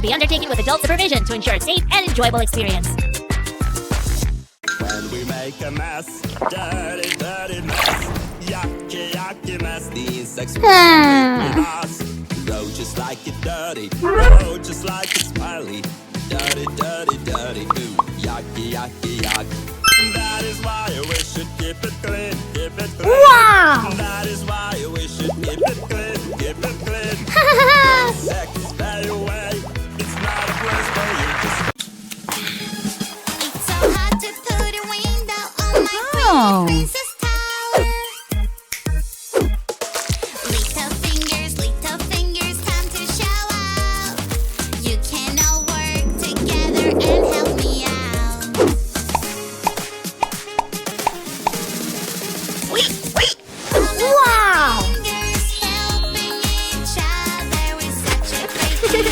be undertaken with adult supervision to ensure a safe and enjoyable experience. When we make a mess, dirty, dirty mess, yucky, yucky mess, the insects will with us. Roll just like it's dirty, roll just like it's smelly, dirty, dirty, dirty, ooh, yucky, yucky, yuck. That is why we should keep it clean, keep it clean. Wow! That is why we should keep it clean, keep it clean. Insects stay away, it's not a place where you just. It's so hard to put a window on my princess tower. Little fingers, time to show off. You can all work together and help me out. Wow! Fingers helping each other is such a great thing.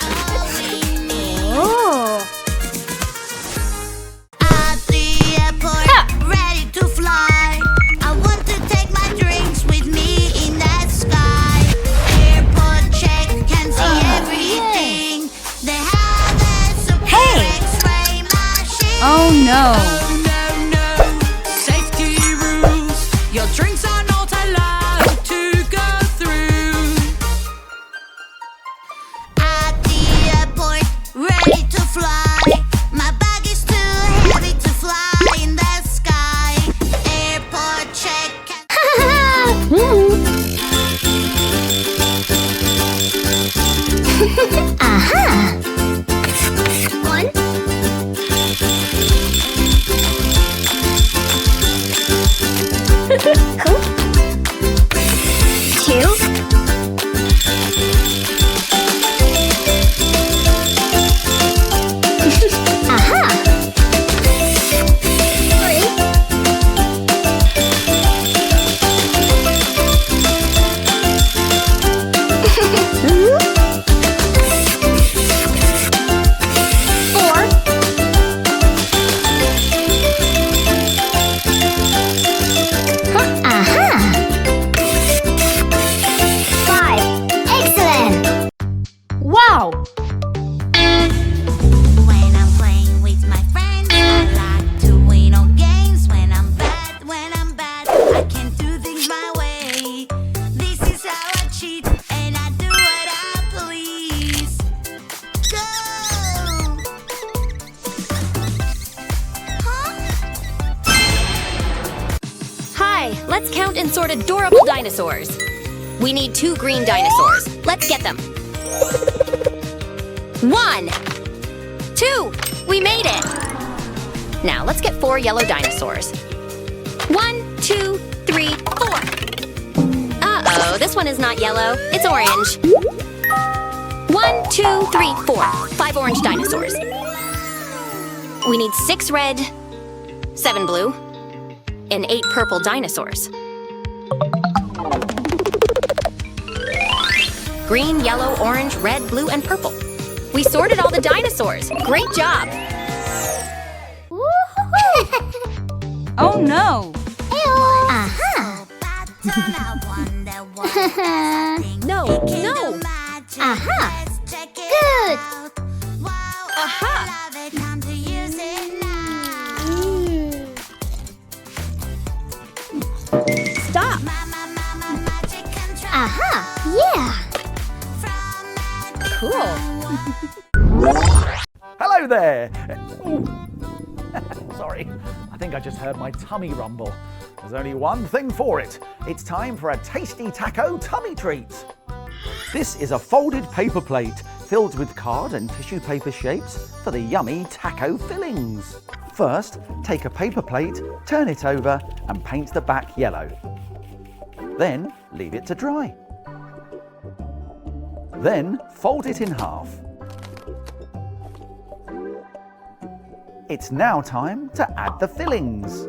All we need. Oh! At the airport, ready to fly. I want to take my drinks with me in the sky. Airport check, can see everything. They have a super X-ray machine. Oh no! No, no, safety rules. Your drinks are not allowed to go through. At the airport, ready to fly. My bag is too heavy to fly in the sky. Airport check. Aha! One. Cool. Two. Aha! Three. Four. Aha! Five. Excellent! Wow! When I'm playing with my friends, I like to win on games. When I'm bad, I can do things my way. This is how I cheat, and I do what I please. Go! Hi, let's count and sort adorable dinosaurs. We need 2 green dinosaurs. Let's get them. 1, 2, we made it. Now let's get 4 yellow dinosaurs. 1, 2, 3, 4. Uh-oh, this one is not yellow, it's orange. 1, 2, 3, 4, 5 orange dinosaurs. We need 6 red, 7 blue, and 8 purple dinosaurs. Green, yellow, orange, red, blue, and purple. We sorted all the dinosaurs. Great job! Oh no! Aha! No, no! Aha! Good! Aha! Stop! Aha! Yeah! Cool. Hello there! Ooh. Sorry, I think I just heard my tummy rumble. There's only one thing for it. It's time for a tasty taco tummy treat. This is a folded paper plate filled with card and tissue paper shapes for the yummy taco fillings. First, take a paper plate, turn it over and paint the back yellow. Then leave it to dry. Then fold it in half. It's now time to add the fillings.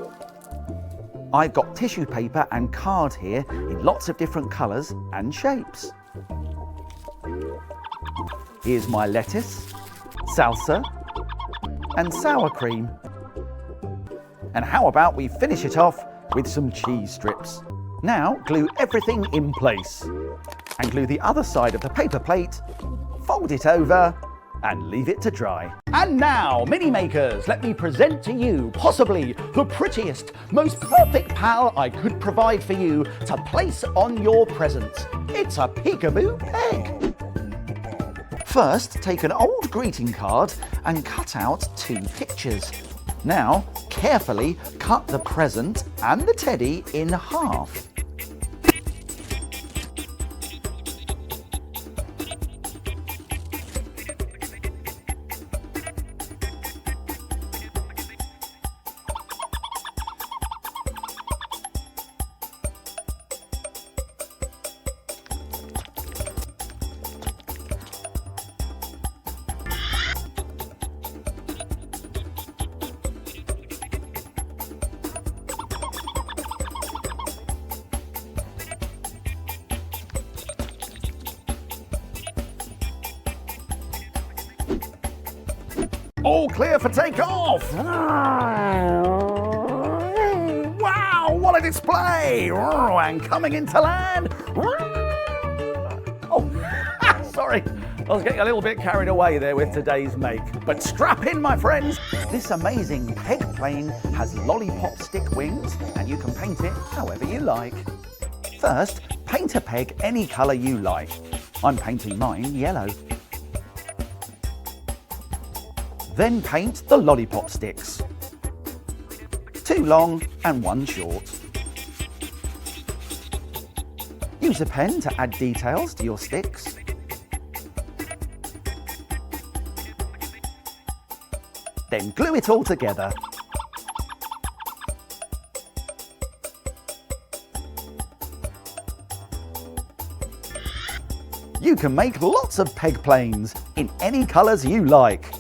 I've got tissue paper and card here in lots of different colours and shapes. Here's my lettuce, salsa and sour cream. And how about we finish it off with some cheese strips. Now glue everything in place and glue the other side of the paper plate fold it over and leave it to dry. And now, mini makers, let me present to you possibly the prettiest, most perfect pal I could provide for you to place on your presents. It's a peekaboo peg. First, take an old greeting card and cut out 2 pictures. Now, carefully cut the present and the teddy in half. All clear for takeoff! Wow, what a display! And coming into land! Oh, sorry, I was getting a little bit carried away there with today's make. But strap in, my friends! This amazing peg plane has lollipop stick wings, and you can paint it however you like. First, paint a peg any colour you like. I'm painting mine yellow. Then paint the lollipop sticks. 2 long and 1 short. Use a pen to add details to your sticks. Then glue it all together. You can make lots of peg planes in any colours you like.